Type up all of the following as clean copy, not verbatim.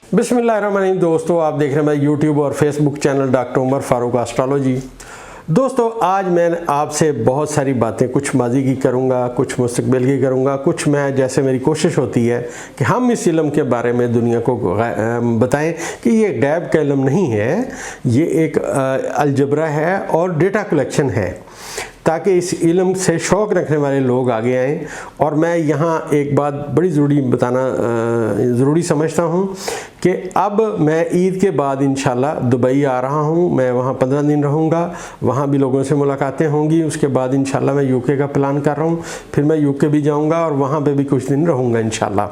बिस्मिल्लाहिर्रहमानिर्रहीम। दोस्तों, आप देख रहे हैं मेरा यूट्यूब और Facebook channel doctor Umar Farooq astrology. दोस्तों, आज मैं आपसे बहुत सारी बातें कुछ माजी की करूंगा, कुछ मुस्तकबिल की करूंगा, कुछ मैं जैसे मेरी कोशिश होती है कि हम इस इल्म के बारे में दुनिया को बताएं कि ये गैब का इल्म नहीं है, ये एक अलजबरा है और डेटा कलेक्शन है, ताकि इस इल्म से शौक़ रखने वाले लोग आगे आएँ। और मैं यहाँ एक बात बड़ी ज़रूरी समझता हूँ कि अब मैं ईद के बाद इंशाल्लाह दुबई आ रहा हूँ। मैं वहाँ 15 दिन रहूँगा, वहाँ भी लोगों से मुलाकातें होंगी। उसके बाद इंशाल्लाह मैं यूके का प्लान कर रहा हूँ, फिर मैं यूके भी जाऊँगा और वहाँ पे भी कुछ दिन रहूँगा इंशाल्लाह।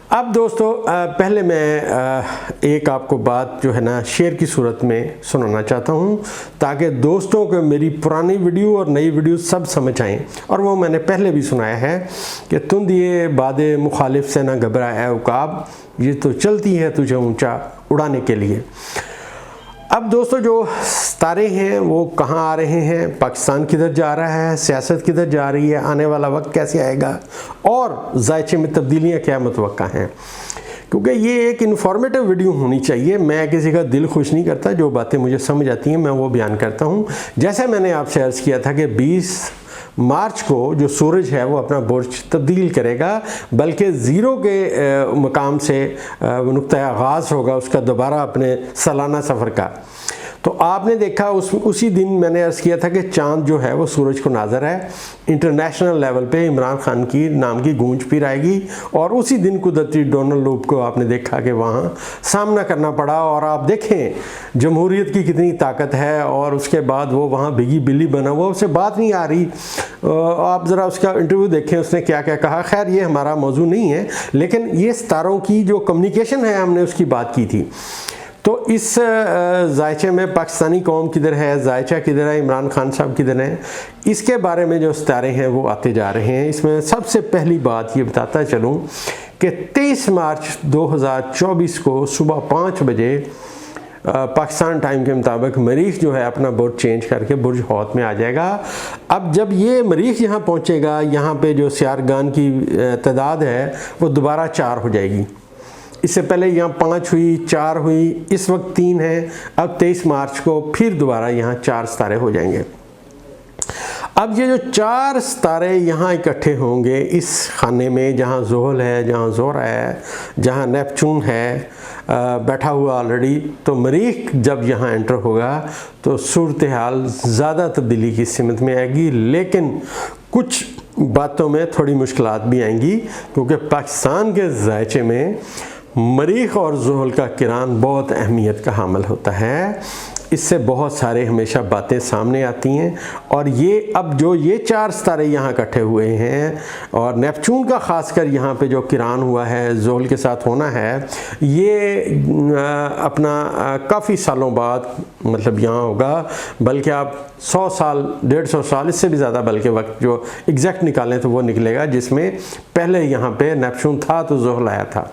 अब दोस्तों, पहले मैं एक आपको बात जो है ना शेयर की सूरत में सुनाना चाहता हूँ, ताकि दोस्तों को मेरी पुरानी वीडियो और नई वीडियो सब समझ आएँ। और वो मैंने पहले भी सुनाया है कि तुम दिए बादे मुखालिफ से ना घबरा है उकाब, ये तो चलती है तुझे ऊंचा उड़ाने के लिए। अब दोस्तों, जो तारे हैं वो कहाँ आ रहे हैं, पाकिस्तान किधर जा रहा है, सियासत किधर जा रही है, आने वाला वक्त कैसे आएगा और जायचे में तब्दीलियाँ क्या मुतवक्का हैं, क्योंकि ये एक इन्फॉर्मेटिव वीडियो होनी चाहिए। मैं किसी का दिल खुश नहीं करता, जो बातें मुझे समझ आती हैं मैं वो बयान करता हूँ। जैसे मैंने आपसे अर्ज़ किया था कि 20 मार्च को जो सूरज है वो अपना बुर्ज तब्दील करेगा, बल्कि ज़ीरो के मकाम से नुक्ता आगाज़ होगा उसका दोबारा अपने सालाना सफ़र का। तो आपने देखा उसी दिन मैंने अर्ज़ किया था कि चाँद जो है वो सूरज को नाज़र है। इंटरनेशनल लेवल पे इमरान खान की नाम की गूंज फिर आएगी और उसी दिन कुदरती डोनाल्ड लूप को आपने देखा कि वहाँ सामना करना पड़ा। और आप देखें जमहूरियत की कितनी ताकत है, और उसके बाद वो वहाँ भिगी बिल्ली बना हुआ, उससे बात नहीं आ रही। आप ज़रा उसका इंटरव्यू देखें, उसने क्या क्या कहा। खैर, ये हमारा मौजू नहीं है, लेकिन ये सितारों की जो कम्युनिकेशन है हमने उसकी बात की थी। तो इस जायचे में पाकिस्तानी कौम किधर है, जायचा किधर है, इमरान खान साहब किधर हैं, इसके बारे में जो सितारे हैं वो आते जा रहे हैं। इसमें सबसे पहली बात ये बताता चलूँ कि 23 मार्च 2024 को सुबह 5 बजे पाकिस्तान टाइम के मुताबिक मरीख जो है अपना बुर्ज चेंज करके बुर्ज हौत में आ जाएगा। अब जब ये मरीख यहाँ पहुँचेगा, यहाँ पे जो सियारगान की तादाद है वो दोबारा 4 हो जाएगी। इससे पहले यहाँ 5 हुई, 4 हुई, इस वक्त 3 है। अब 23 मार्च को फिर दोबारा यहाँ 4 सितारे हो जाएंगे। अब ये जो 4 सितारे यहाँ इकट्ठे होंगे इस खाने में, जहाँ ज़ोहल है, जहाँ ज़ोहरा है, जहाँ नेपचून है बैठा हुआ ऑलरेडी, तो मरीख जब यहाँ एंटर होगा तो सूरत हाल ज़्यादा तब्दीली की सिमत में आएगी, लेकिन कुछ बातों में थोड़ी मुश्किलात भी आएंगी, क्योंकि पाकिस्तान के जायचे में मरीख और ज़ोहल का किरान बहुत अहमियत का हामिल होता है। इससे बहुत सारे हमेशा बातें सामने आती हैं। और ये अब जो ये 4 सितारे यहाँ इकट्ठे हुए हैं, और नेपचून का ख़ासकर यहाँ पे जो किरान हुआ है ज़ोहल के साथ होना है, ये अपना काफ़ी सालों बाद मतलब यहाँ होगा, बल्कि आप 100 साल 150 साल इससे भी ज़्यादा बल्कि वक्त जो एग्जैक्ट निकालें तो वो निकलेगा, जिसमें पहले यहाँ पे नेपचून था तो ज़ोहल आया था।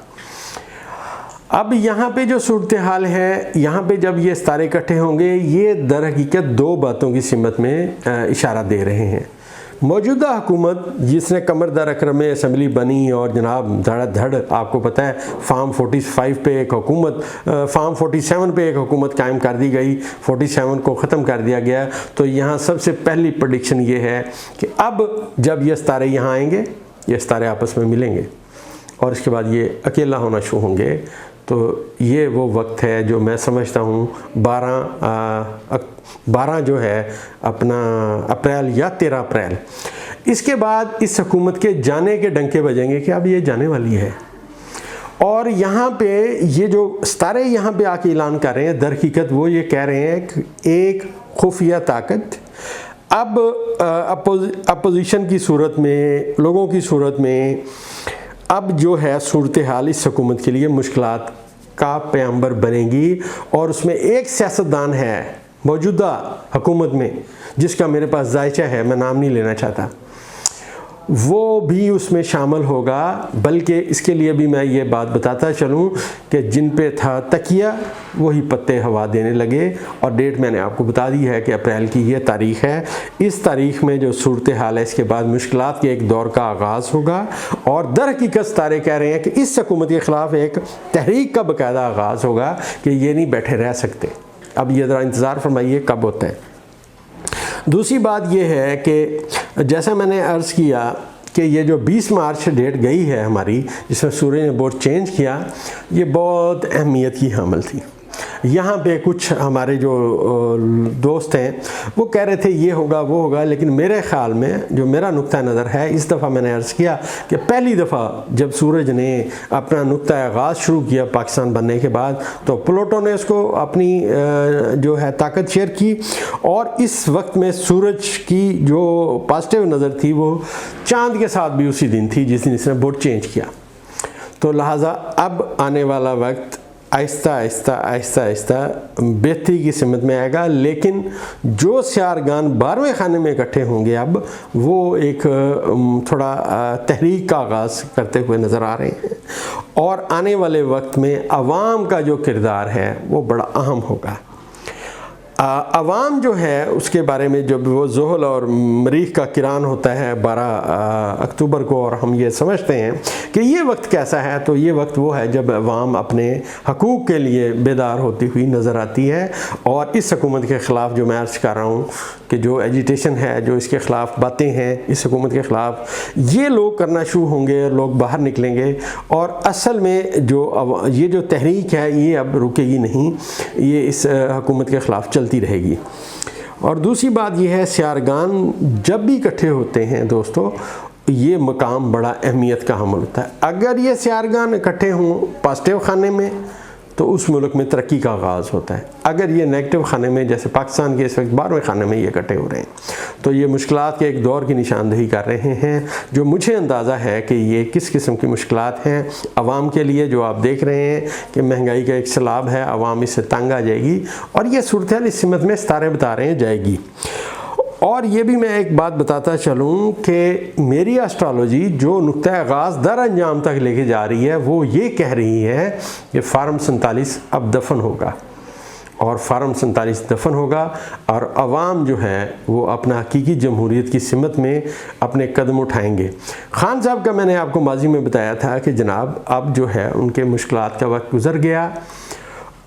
अब यहाँ पे जो सूरत हाल है, यहाँ पे जब ये सितारे इकट्ठे होंगे, ये दर हकीकत 2 बातों की सिमत में इशारा दे रहे हैं। मौजूदा हुकूमत जिसने कमर दर अकरम में असम्बली बनी और जनाब धड़ आपको पता है फार्म 45 पे एक हुकूमत, फार्म 47 पे एक हुकूमत कायम कर दी गई, 47 को ख़त्म कर दिया गया। तो यहाँ सबसे पहली प्रेडिक्शन ये है कि अब जब ये सितारे यहाँ आएंगे, ये सितारे आपस में मिलेंगे और इसके बाद ये अकेला होना शुरू होंगे। तो ये वो वक्त है जो मैं समझता हूँ 12 जो है अपना अप्रैल या 13 अप्रैल, इसके बाद इस हुकूमत के जाने के डंके बजेंगे कि अब ये जाने वाली है। और यहाँ पे ये जो सितारे यहाँ पे आके ऐलान कर रहे हैं, दर हकीकत वो ये कह रहे हैं कि एक खुफिया ताकत अब अपोजिशन की सूरत में, लोगों की सूरत में अब जो है सूरत हाल इस हुकूमत के लिए मुश्किलात का पैगंबर बनेगी। और उसमें एक सियासतदान है मौजूदा हुकूमत में जिसका मेरे पास जायचा है, मैं नाम नहीं लेना चाहता, वो भी उसमें शामिल होगा। बल्कि इसके लिए भी मैं ये बात बताता चलूँ कि जिन पे था तकिया वही पत्ते हवा देने लगे। और डेट मैंने आपको बता दी है कि अप्रैल की ये तारीख़ है। इस तारीख़ में जो सूरत हाल है, इसके बाद मुश्किलात के एक दौर का आगाज़ होगा। और दर हकीकत सितारे कह रहे हैं कि इस हुकूमत के ख़िलाफ़ एक तहरीक का बाकायदा आगाज़ होगा कि ये नहीं बैठे रह सकते। अब ये ज़रा इंतज़ार फरमाइए कब होता है। दूसरी बात यह है कि जैसा मैंने अर्ज़ किया कि ये जो 20 मार्च डेट गई है हमारी, जिसमें सूरज ने बोर्ड चेंज किया, ये बहुत अहमियत की हामिल थी। यहाँ पे कुछ हमारे जो दोस्त हैं वो कह रहे थे ये होगा वो होगा, लेकिन मेरे ख़्याल में जो मेरा नुक्ता नज़र है, इस दफ़ा मैंने अर्ज़ किया कि पहली दफ़ा जब सूरज ने अपना नुक्ता आगाज़ शुरू किया पाकिस्तान बनने के बाद, तो प्लूटो ने उसको अपनी जो है ताकत शेयर की। और इस वक्त में सूरज की जो पॉजिटिव नज़र थी वो चाँद के साथ भी उसी दिन थी जिस दिन इसने बोर्ड चेंज किया। तो लिहाजा अब आने वाला वक्त आहिस्ता आहिस्ता आहिस्ता आहिस्ता बेहतरी की सिमत में आएगा। लेकिन जो सियारगान 12वें खाने में इकट्ठे होंगे अब वो एक थोड़ा तहरीक का आगाज़ करते हुए नज़र आ रहे हैं। और आने वाले वक्त में अवाम का जो किरदार है वो बड़ा अहम होगा। अवाम जो है उसके बारे में जब वो ज़ुहल और मरीख़ का किरान होता है 12 अक्टूबर को, और हम ये समझते हैं कि ये वक्त कैसा है, तो ये वक्त वो है जब अवाम अपने हकूक़ के लिए बेदार होती हुई नज़र आती है। और इस हुकूमत के ख़िलाफ़ जो मैं अर्ज़ कर रहा हूँ कि जो एजिटेशन है, जो इसके ख़िलाफ़ बातें हैं इस हुकूमत के ख़िलाफ़, ये लोग करना शुरू होंगे, लोग बाहर निकलेंगे। और असल में ये जो तहरीक है ये अब रुकेगी नहीं, ये इस हुकूमत के ख़िलाफ़ चलती रहेगी। और दूसरी बात यह है, सियारगान जब भी इकट्ठे होते हैं दोस्तों, ये मकाम बड़ा अहमियत का हामिल होता है। अगर ये सियारगान इकट्ठे हों पॉजिटिव खाने में तो उस मुल्क में तरक्की का आगाज़ होता है। अगर ये नेगेटिव खाने में, जैसे पाकिस्तान के इस वक्त 12वें खाने में ये इकट्ठे हो रहे हैं, तो ये मुश्किलात के एक दौर की निशानदेही कर रहे हैं, जो मुझे अंदाज़ा है कि ये किस किस्म की मुश्किलात हैं आवाम के लिए। जो आप देख रहे हैं कि महंगाई का एक सैलाब है, आवाम इससे तंग आ जाएगी, और ये सूरत हाल इस सिमत में सितारे बता रहे हैं जाएगी। और ये भी मैं एक बात बताता चलूँ कि मेरी एस्ट्रोलॉजी जो नुक्ता आगाज़ दर अंजाम तक लेके जा रही है वो ये कह रही है कि फार्म 47 अब दफन होगा, और फार्म 47 दफन होगा, और अवाम जो है वो अपना हकीकी जमहूरियत की सिमत में अपने कदम उठाएंगे। खान साहब का मैंने आपको माजी में बताया था कि जनाब अब जो है उनके मुश्किलात का वक्त गुज़र गया।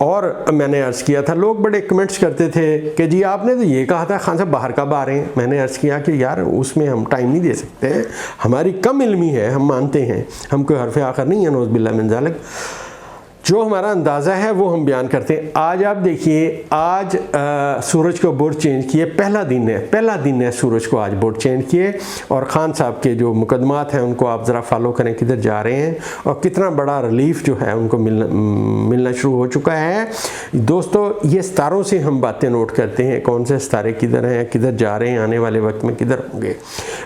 और मैंने अर्ज़ किया था, लोग बड़े कमेंट्स करते थे कि जी आपने तो ये कहा था खान साहब बाहर कब आ रहे हैं। मैंने अर्ज़ किया कि यार उसमें हम टाइम नहीं दे सकते हैं, हमारी कम इल्मी है, हम मानते हैं, हम कोई हरफ़ आखिर नहीं है, नौज़ बिल्लाह मिन ज़ालिक। जो हमारा अंदाज़ा है वो हम बयान करते हैं। आज आप देखिए, आज सूरज को बोर्ड चेंज किए, पहला दिन है सूरज को आज बोर्ड चेंज किए। और ख़ान साहब के जो मुकदमात हैं उनको आप ज़रा फॉलो करें, किधर जा रहे हैं और कितना बड़ा रिलीफ जो है उनको मिलना शुरू हो चुका है। दोस्तों ये सितारों से हम बातें नोट करते हैं, कौन से सितारे किधर हैं, किधर जा रहे हैं, आने वाले वक्त में किधर होंगे।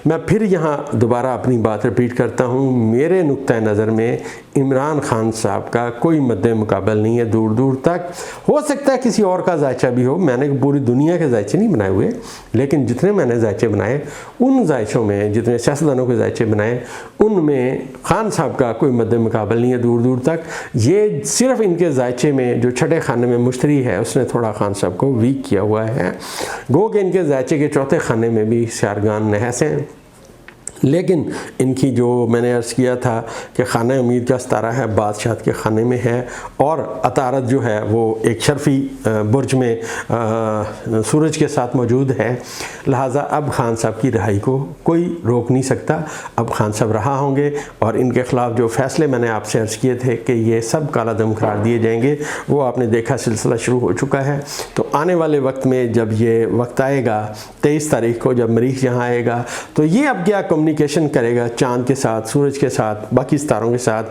मैं फिर यहाँ दोबारा अपनी बात रिपीट करता हूँ, मेरे नुक्ता नज़र में इमरान खान साहब का कोई मद्दे मुकाबल नहीं है दूर दूर तक। हो सकता है किसी और का जायचा भी हो, मैंने पूरी दुनिया के जायचे नहीं बनाए हुए, लेकिन जितने मैंने जायचे बनाए उन जायचों में, जितने सियासतदानों के जायचे बनाए उनमें खान साहब का कोई मद्दे मुकाबल नहीं है दूर दूर तक। ये सिर्फ इनके जायचे में जो छठे खाने में मुश्तरी है उसने थोड़ा खान साहब को वीक किया हुआ है। गो कि इनके जायचे के चौथे खाने में भी सियारगान नहस हैं, लेकिन इनकी जो मैंने अर्ज़ किया था कि खाना उम्मीद का सितारा है बादशाह के खाने में है, और अतारत जो है वो एक शर्फी बुर्ज में सूरज के साथ मौजूद है। लिहाजा अब खान साहब की रिहाई को कोई रोक नहीं सकता। अब खान साहब रहा होंगे और इनके ख़िलाफ़ जो फ़ैसले मैंने आपसे अर्ज़ किए थे कि ये सब काला दम करार दिए जाएंगे, वो आपने देखा सिलसिला शुरू हो चुका है। तो आने वाले वक्त में जब ये वक्त आएगा 23 तारीख को, जब मरीख़ यहाँ आएगा, तो ये अब क्या कम्युनिकेशन करेगा चाँद के साथ, सूरज के साथ, बाकी सितारों के साथ।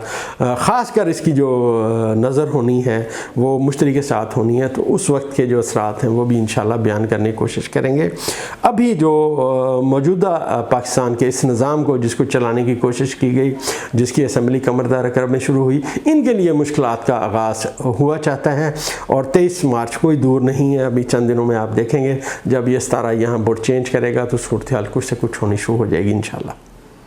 ख़ास कर इसकी जो नज़र होनी है वो मुश्तरी के साथ होनी है, तो उस वक्त के जो असरात हैं वो भी इंशाल्लाह बयान करने की कोशिश करेंगे। अभी जो मौजूदा पाकिस्तान के इस निज़ाम को जिसको चलाने की कोशिश की गई, जिसकी असम्बली कमरदार करब में शुरू हुई, इनके लिए मुश्किलात का आगाज़ हुआ चाहता है। और 23 मार्च कोई दूर नहीं है, अभी चंद दिनों में आप देखेंगे जब ये सितारा यहाँ बोर्ड चेंज करेगा तो सूरत हाल कुछ से कुछ होनी शुरू हो जाएगी इंशाल्लाह।